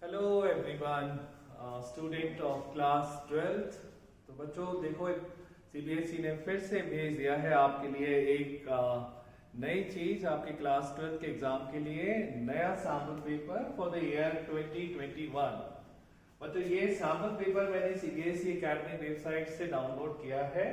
Hello everyone, student of class 12th। तो बच्चों देखो, सीबीएसई ने फिर से भेज दिया है आपके लिए एक नई चीज। आपके क्लास 12th के एग्जाम के लिए नया sample paper for the year 2021। बच्चों ये सैंपल पेपर मैंने सीबीएसई एकेडमी वेबसाइट से डाउनलोड किया है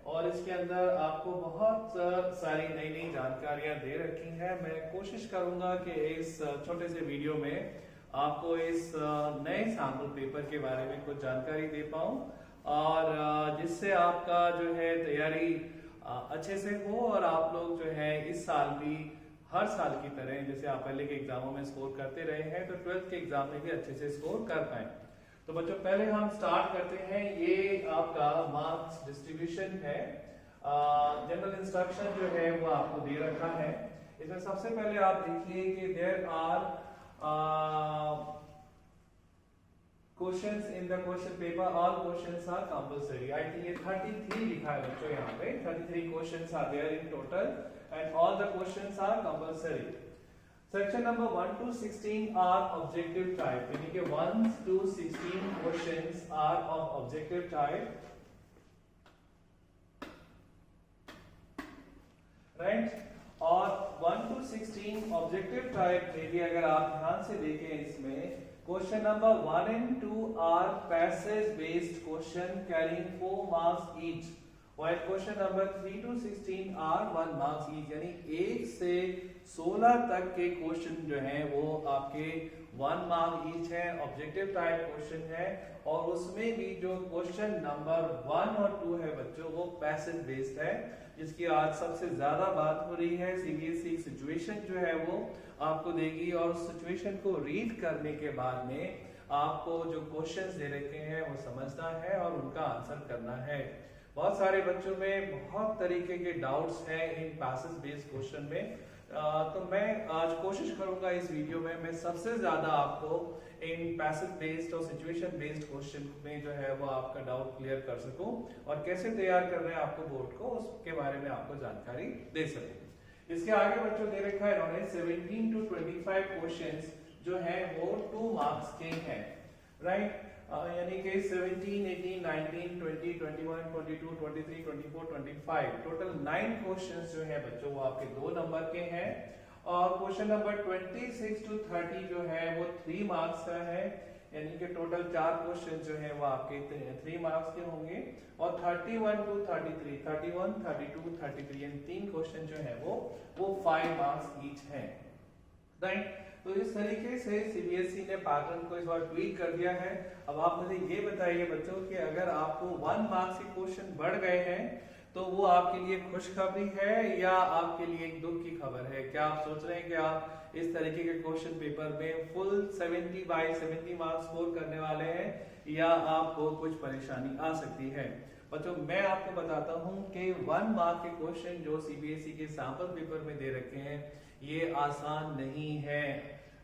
और इसके अंदर आपको बहुत सारी नई नई जानकारियां दे रखी हैं। मैं कोशिश करूंगा कि इस छोटे से वीडियो में आपको इस नए सैंपल पेपर के बारे में कुछ जानकारी दे पाऊं और जिससे आपका जो है तैयारी अच्छे से हो और आप लोग जो है इस साल भी हर साल की तरह जैसे आप पहले के एग्जामों में स्कोर करते रहे हैं तो 12th के एग्जाम में भी अच्छे से स्कोर कर पाए। तो बच्चों पहले हम स्टार्ट करते हैं। ये आपका मार्क्स डिस्ट्रीब्यूशन है। जनरल इंस्ट्रक्शन जो है वो आपको दे रखा है। इसमें सबसे पहले आप देखिए कि there are questions in the question paper. All questions are compulsory. I think ये 33 लिखा है बच्चों, यहाँ पे 33 questions are there in total and all the questions are compulsory. Section number 1 to 16 are objective type, यानी कि 1 to 16 questions are of objective type, right. और 1 to 16 objective type में भी अगर आप ध्यान से देखें, इसमें question number 1 and 2 are passage based question carrying 4 marks each, while question number 3 to 16 are 1 marks each, यानी 1 से 16 तक के क्वेश्चन जो हैं वो आपके 1 मार्क ईच है, ऑब्जेक्टिव टाइप क्वेश्चन है। और उसमें भी जो क्वेश्चन नंबर 1 और 2 है बच्चों वो पैसेज बेस्ड है, जिसकी आज सबसे ज्यादा बात हो रही है। सीबीएसई सिचुएशन जो है वो आपको देगी और उस सिचुएशन को रीड करने के बाद में आपको जो क्वेश्चंस दे रखे हैं वो समझना है और उनका आंसर करना है। बहुत सारे बच्चों में बहुत तरीके के डाउट्स हैं इन पैसेज बेस्ड क्वेश्चन में। तो मैं आज कोशिश करूंगा इस वीडियो में मैं सबसे ज्यादा आपको इन पैसेज बेस्ड और सिचुएशन बेस्ड क्वेश्चन में जो है वो आपका डाउट क्लियर कर सकूं और कैसे तैयार करना है आपको बोर्ड को उसके बारे में आपको जानकारी दे सकूं। इसके आगे बच्चों दे रखा है इन्होंने 17 to 25 क्वेश्चंस जो है वो 2 मार्क्स के हैं, राइट। यानी कि 17, 18, 19, 20, 21, 22, 23, 24, 25 टोटल 9 क्वेश्चंस जो है बच्चों वो आपके 2 नंबर के हैं। और क्वेश्चन नंबर 26 to 30 जो है वो 3 मार्क्स का है, यानी कि टोटल 4 क्वेश्चन जो है वो आपके 3 मार्क्स के होंगे। और 31 to 33, 31, 32, 33 इन 3 क्वेश्चन जो है वो 5 मार्क्स ईच हैं, राइट। तो इस तरीके से सीबीएसई ने पैटर्न को इस बार ट्वीक कर दिया है। अब आप मुझे ये बताइए बच्चों कि अगर आपको 1 मार्क्स के क्वेश्चन बढ़ गए हैं तो वो आपके लिए खुशखबरी है या आपके लिए एक दुख की खबर है? क्या आप सोच रहे हैं कि आप इस तरीके के क्वेश्चन पेपर में फुल 70/70 मार्क्स स्कोर करने वाले हैं या आपको कुछ परेशानी आ सकती है? बच्चों मैं आपको बताता हूं कि 1 मार्क के क्वेश्चन जो सीबीएसई के सैंपल पेपर में दे रखे हैं ये आसान नहीं है,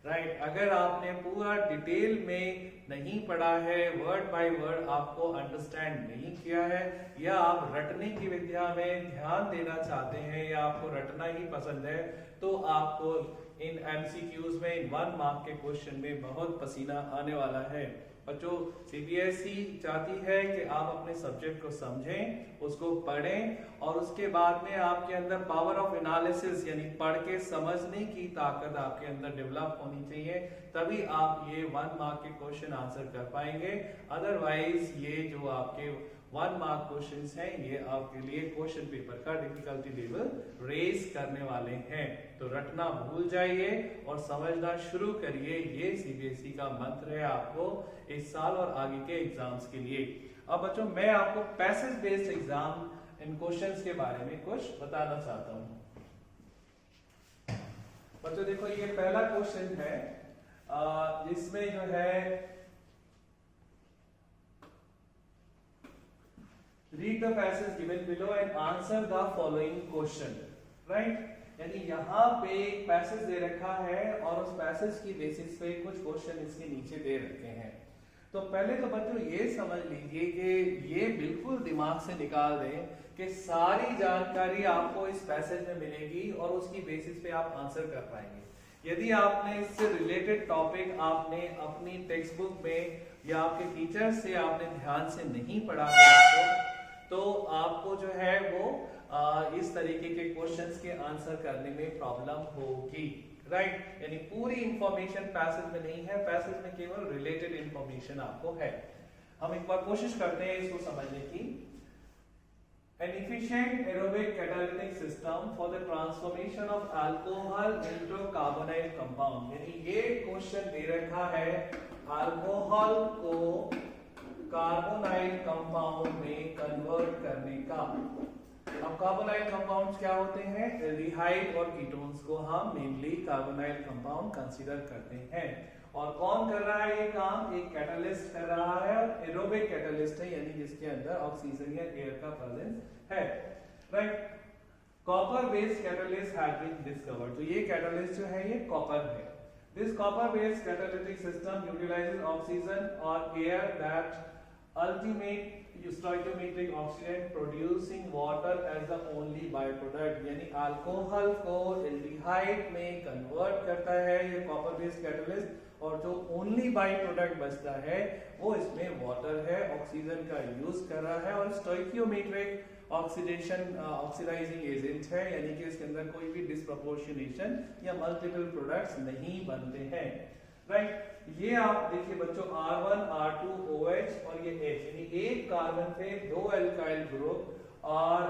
राइट। अगर आपने पूरा डिटेल में नहीं पढ़ा है, वर्ड बाय वर्ड आपको अंडरस्टैंड नहीं किया है, या आप रटने की विद्या में ध्यान देना चाहते हैं या आपको रटना ही पसंद है, तो आपको इन एमसीक्यूज में इन 1 मार्क के क्वेश्चन में बहुत पसीना आने वाला है। बच्चों सीबीएसई चाहती है कि आप अपने सब्जेक्ट को समझें, उसको पढ़ें और उसके बाद में आपके अंदर पावर ऑफ एनालिसिस यानी पढ़ के समझने की ताकत आपके अंदर डेवलप होनी चाहिए, तभी आप ये 1 मार्क के क्वेश्चन आंसर कर पाएंगे। अदरवाइज ये जो आपके 1 मार्क क्वेश्चंस हैं ये आपके लिए क्वेश्चन पेपर का डिफिकल्टी लेवल रेज करने वाले हैं। तो रटना भूल जाइए और समझना शुरू करिए, ये सीबीएसई का मंत्र है आपको इस साल और आगे के एग्जाम्स के लिए। अब बच्चों मैं आपको passage based exam in questions के बारे में कुछ बताना चाहता हूं। बच्चों देखो ये पहला क्वेश्चन है जिसमें जो है read the passage given below and answer the following question, right। यानी यहाँ पे एक पैसेज दे रखा है और उस पैसेज की बेसिस पे कुछ क्वेश्चन इसके नीचे दे रखे हैं। तो पहले तो बच्चों ये समझ लीजिए कि ये बिल्कुल दिमाग से निकाल दें कि सारी जानकारी आपको इस पैसेज में मिलेगी और उसकी बेसिस पे आप आंसर कर पाएंगे। यदि आपने इससे रिलेटेड टॉपिक आपने अपनी टेक्स्ट बुक में या आपके टीचर से आपने ध्यान से नहीं पढ़ा है तो आपको जो है वो इस तरीके के क्वेश्चंस के आंसर करने में प्रॉब्लम होगी, राइट। यानी पूरी इंफॉर्मेशन पैसेज में नहीं है, पैसेज में केवल रिलेटेड इंफॉर्मेशन आपको है। हम एक बार कोशिश करते हैं इसको समझने की। An efficient aerobic catalytic system for the transformation of alcohol into carbonyl compound, यानी ये क्वेश्चन दे रखा है अल्कोहल को कार्बोनाइल कंपाउंड में कन्वर्ट करने का। अब कार्बोनाइल कंपाउंड्स क्या होते हैं? एल्डिहाइड और कीटोन्स को हम मेनली कार्बोनाइल कंपाउंड कंसीडर करते हैं। और कौन कर रहा है ये काम? एक कैटलिस्ट कर रहा है, एरोबिक कैटलिस्ट है, यानी जिसके अंदर ऑक्सीजन या एयर का प्रेजेंस है, right. Copper based catalyst has been discovered. तो ये कैटलिस्ट जो है ये कॉपर है। This copper based catalytic system utilises oxygen और air that ultimate stoichiometric oxidant producing water as the only byproduct, यानी अल्कोहल को एल्डिहाइड में कन्वर्ट करता है ये कॉपर बेस्ड कैटलिस्ट, और जो ओनली बाई प्रोडक्ट बचता है वो इसमें वाटर है, ऑक्सीजन का यूज कर रहा है, और स्टोइकियोमेट्रिक ऑक्सीडेशन ऑक्सीडाइजिंग एजेंट है, यानी कि इसके अंदर कोई भी डिस्प्रोपोर्शनेशन या मल्टीपल प्रोडक्ट्स नहीं बनते हैं, राइट। ये आप देखिए बच्चों R1 R2 OH और ये H, यानी एक कार्बन पे दो एल्काइल ग्रुप और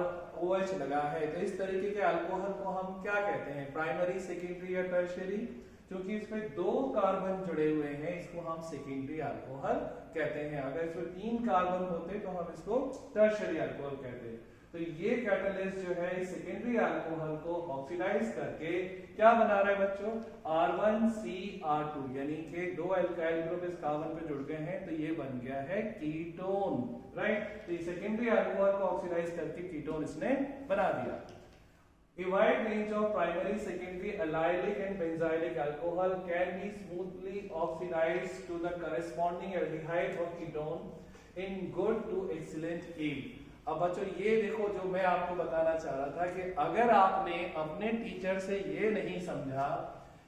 OH लगा है। तो इस तरीके के अल्कोहल को हम क्या कहते हैं? प्राइमरी, सेकेंडरी या टर्शियरी? क्योंकि इसमें दो कार्बन जुड़े हुए हैं इसको हम सेकेंडरी अल्कोहल कहते हैं। अगर इसमें तीन कार्बन होते तो हम इसको टर्शियरी अल्कोहल कहते हैं। तो ये कैटलिस्ट जो है सेकेंडरी अल्कोहल को ऑक्सीडाइज करके क्या बना रहा है बच्चों? R1CR2, यानी कि दो एल्काइल ग्रुप इस कार्बन पे जुड़ गए हैं, तो ये बन गया है कीटोन, राइट। तो ये सेकेंडरी अल्कोहल को ऑक्सीडाइज करके कीटोन इसने बना दिया। A wide range of primary, secondary, allylic and benzylic alcohol can be smoothly oxidized to the corresponding aldehyde or ketone in good to excellent yield. अब बच्चों ये देखो, जो मैं आपको बताना चाह रहा था कि अगर आपने अपने टीचर से ये नहीं समझा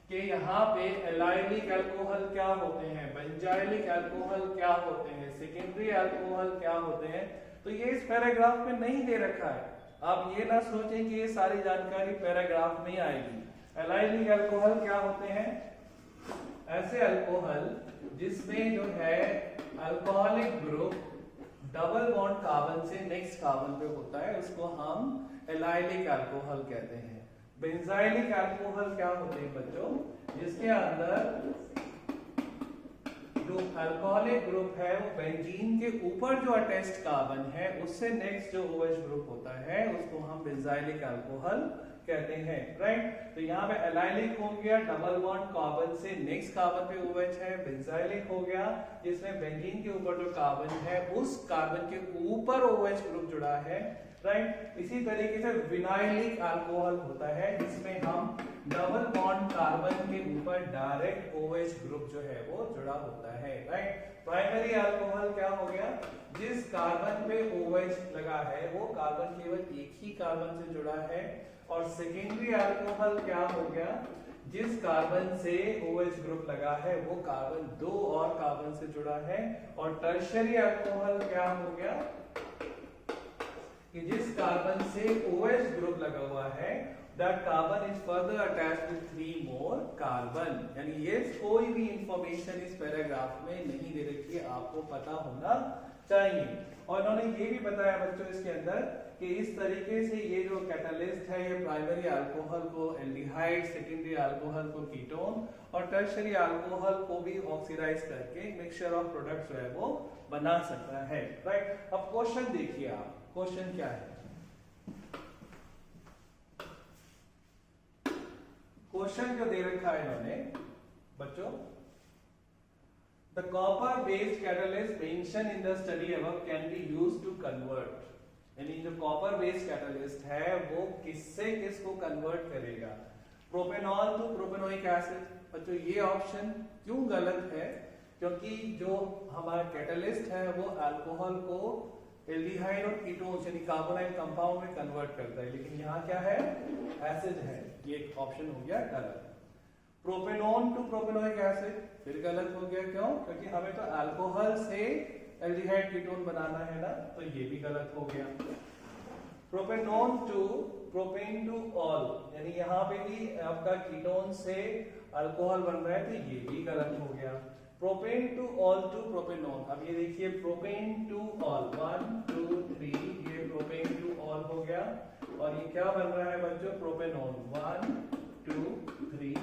कि यहाँ पे एलाइलिक अल्कोहल क्या होते हैं, बेंजाइलिक अल्कोहल क्या होते हैं, सेकेंडरी अल्कोहल क्या होते हैं, तो ये इस पैराग्राफ में नहीं दे रखा है। आप ये ना सोचें कि ये सारी जानकारी पैराग्राफ में आएगी। एलाइलिक अल्कोहल क्या होते हैं? ऐसे अल्कोहल जिसमें जो है alcoholic group double bond carbon से नेक्स्ट कार्बन पे होता है, उसको हम एलाइलिक अल्कोहल कहते हैं। बेंजाइलिक अल्कोहल क्या होते हैं बच्चों? जिसके अंदर जो अल्कोहलिक ग्रुप है वो बेंजीन के ऊपर जो अटैच्ड कार्बन है उससे नेक्स्ट जो OH ग्रुप होता है उसको हम बेंजाइलिक अल्कोहल कहते हैं, राइट। तो यहाँ पे एलाइलिक हो गया, डबल बॉन्ड कार्बन से नेक्स्ट कार्बन पे OH है। बेंजाइलिक हो गया जिसमें बेंजीन के ऊपर जो कार्बन है उस कार्बन के ऊपर OH ग्रुप जुड़ा है, राइट। इसी तरीके से विनाइलिक अल्कोहल होता है जिसमें हम डबल बॉन्ड कार्बन के ऊपर डायरेक्ट OH ग्रुप जो है वो जुड़ा होता है, राइट। प्राइमरी अल्कोहल क्या हो गया? जिस कार्बन पे OH लगा है वो कार्बन केवल एक ही कार्बन से जुड़ा है। और सेकेंडरी अल्कोहल क्या हो गया? जिस कार्बन से OH ग्रुप लगा है वो कार्बन दो और कार्बन से जुड़ा है। और टर्शियरी अल्कोहल क्या हो गया? कि जिस कार्बन से OH ग्रुप लगा हुआ है that carbon is further attached with 3 more carbon, यानी ये कोई भी इंफॉर्मेशन इस पैराग्राफ में नहीं दे रखी है, आपको पता होना चाहिए। और इन्होंने ये भी बताया बच्चों इसके अंदर कि इस तरीके से ये जो कैटलिस्ट है ये प्राइमरी अल्कोहल को एल्डिहाइड, सेकेंडरी अल्कोहल को कीटोन और टर्शियरी अल्कोहल को भी ऑक्सीडाइज करके मिक्सचर ऑफ प्रोडक्ट्स जो है वो बना सकता है, राइट। अब क्वेश्चन देखिए आप, क्वेश्चन क्या है? क्वेश्चन जो दे रखा है इन्होंने बच्चों, the copper based catalyst mention in the study above can be used to convert, यानी जो कॉपर बेस्ड कैटलिस्ट है वो किससे किसको कन्वर्ट करेगा? Propanol to propanoic acid. बच्चों ये ऑप्शन क्यों गलत है? क्योंकि जो हमारा कैटलिस्ट है वो अल्कोहल को एल्डिहाइड और कीटोन्स यानी कार्बोनाइल कंपाउंड में कन्वर्ट करता है, लेकिन यहाँ क्या है? एसिड है। ये ऑप्शन हो गया गलत। प्रोपेनोन टू प्रोपेनोइक एसिड फिर गलत हो गया, क्यों? क्योंकि हमें तो अल्कोहल से एल्डिहाइड कीटोन बनाना है ना, तो ये भी गलत हो गया। Propanone to propan two ol, यानी यहाँ पे भी आपका कीटोन से अल्कोहल बन रहा है, तो ये भी गलत हो गया। Propan two ol to propanone, अब ये देखिए प्रोपेन टू ऑल 1 2 3, ये प्रोपेन टू ऑल हो गया, और ये क्या बन रहा है बच्चों? प्रोपेनोन 1 2 3,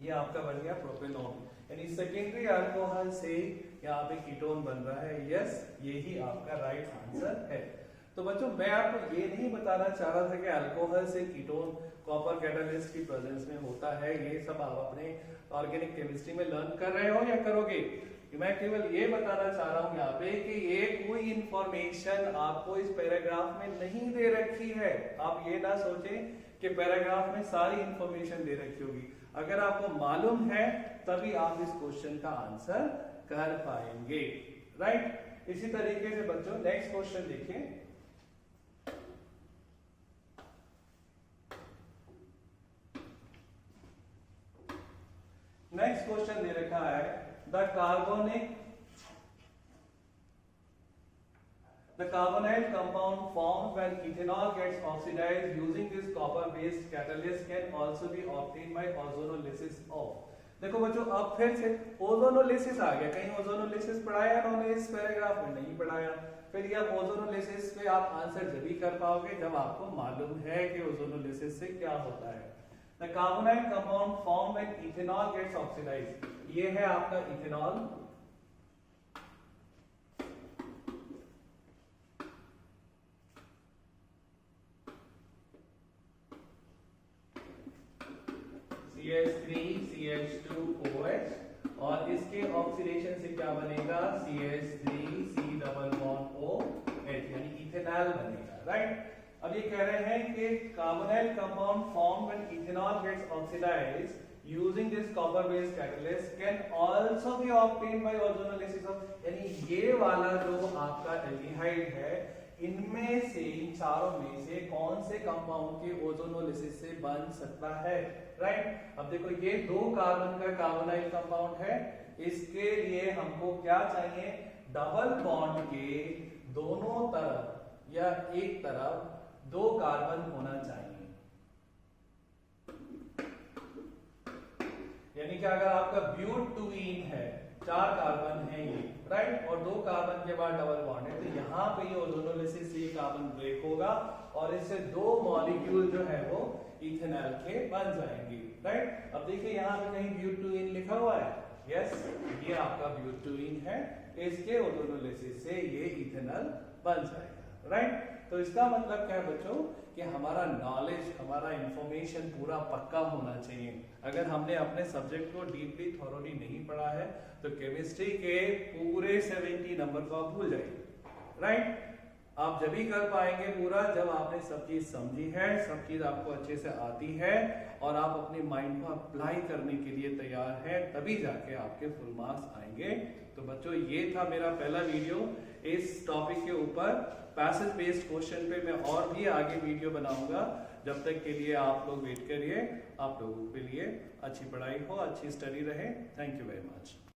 ये आपका बन गया प्रोपेनोन, यानी सेकेंडरी अल्कोहल से यहाँ पे कीटोन बन रहा है। यस, यही आपका राइट आंसर है। तो बच्चों मैं आपको ये नहीं बताना चाह रहा था कि अल्कोहल से कीटोन कॉपर कैटालिस्ट की प्रेजेंस में होता है, ये सब आप अपने ऑर्गेनिक केमिस्ट्री में लर्न कर रहे हो या करोगे। मैं केवल ये बताना चाह रहा हूँ यहाँ पे कि ये कोई इंफॉर्मेशन आपको इस पैराग्राफ में नहीं दे रखी है। आप ये ना सोचें कि पैराग्राफ में सारी इंफॉर्मेशन दे रखी होगी। अगर आपको मालूम है तभी आप इस क्वेश्चन का आंसर कर पाएंगे, राइट। इसी तरीके से बच्चों नेक्स्ट क्वेश्चन देखिए। नेक्स्ट क्वेश्चन दे रखा है the carbonyl compound formed when ethanol gets oxidized using this copper based catalyst can also be obtained by ozonolysis of। देखो बच्चों अब फिर से ओजोनोलिसिस आ गया। कहीं ओजोनोलिसिस पढ़ाया इन्होंने इस पैराग्राफ में? नहीं पढ़ाया। फिर ये ओजोनोलिसिस पे आप आंसर जब ही कर पाओगे जब आपको मालूम है कि ओजोनोलिसिस से क्या होता है। The carbonyl compound formed when ethanol gets oxidized, ये है आपका इथेनॉल, CH3 CH2OH, और इसके ऑक्सीडेशन से क्या बनेगा? CH3 C double bond OH, यानी इथेनॉल बनेगा, राइट। अब ये कह रहे हैं कि carbonyl compound form when ethanol gets oxidised using this copper based catalyst can also be obtained by ozonolysis of, यानी ये वाला जो आपका एल्डिहाइड है इनमें से, इन चारों में से कौन से कंपाउंड के ओजोनोलिसिस से बन सकता है, राइट। अब देखो ये 2 कार्बन का कार्बोनाइल कंपाउंड है, इसके लिए हमको क्या चाहिए? डबल बॉन्ड के दोनों तरफ या एक तरफ 2 कार्बन होना चाहिए। यानी कि अगर आपका ब्यूटुईन है, 4 कार्बन है ये, राइट, और 2 कार्बन के बाद डबल बॉन्ड है, तो यहाँ पे ये ओजोनोलिसिस से ये कार्बन ब्रेक होगा और इससे 2 मॉलिक्यूल जो है वो इथेनॉल के बन जाएंगे, राइट। अब देखिए यहाँ पे कहीं ब्यूटुईन लिखा हुआ है, यस, ये आपका ब्यूटुईन है, इसके ओजोनोलिसिस से ये इथेनॉल बन जाएगा, राइट। तो इसका मतलब क्या है बच्चों कि हमारा नॉलेज, हमारा इंफॉर्मेशन पूरा पक्का होना चाहिए। अगर हमने अपने सब्जेक्ट को डीपली थॉरोली नहीं पढ़ा है तो केमिस्ट्री के पूरे 70 नंबर को आप भूल जाइए, राइट। आप जब ही कर पाएंगे पूरा जब आपने सब चीज समझी है, सब चीज आपको अच्छे से आती है और आप अपने माइंड को अप्लाई करने के लिए तैयार हैं, तभी जाके आपके फुल मार्क्स आएंगे। तो बच्चों ये था मेरा पहला वीडियो इस टॉपिक के ऊपर। पैसेज बेस्ड क्वेश्चन पे मैं और भी आगे वीडियो बनाऊंगा। जब तक के लिए आप लोग वेट करिए। आप लोगों के लिए अच्छी पढ़ाई हो, अच्छी स्टडी रहे। Thank you very much.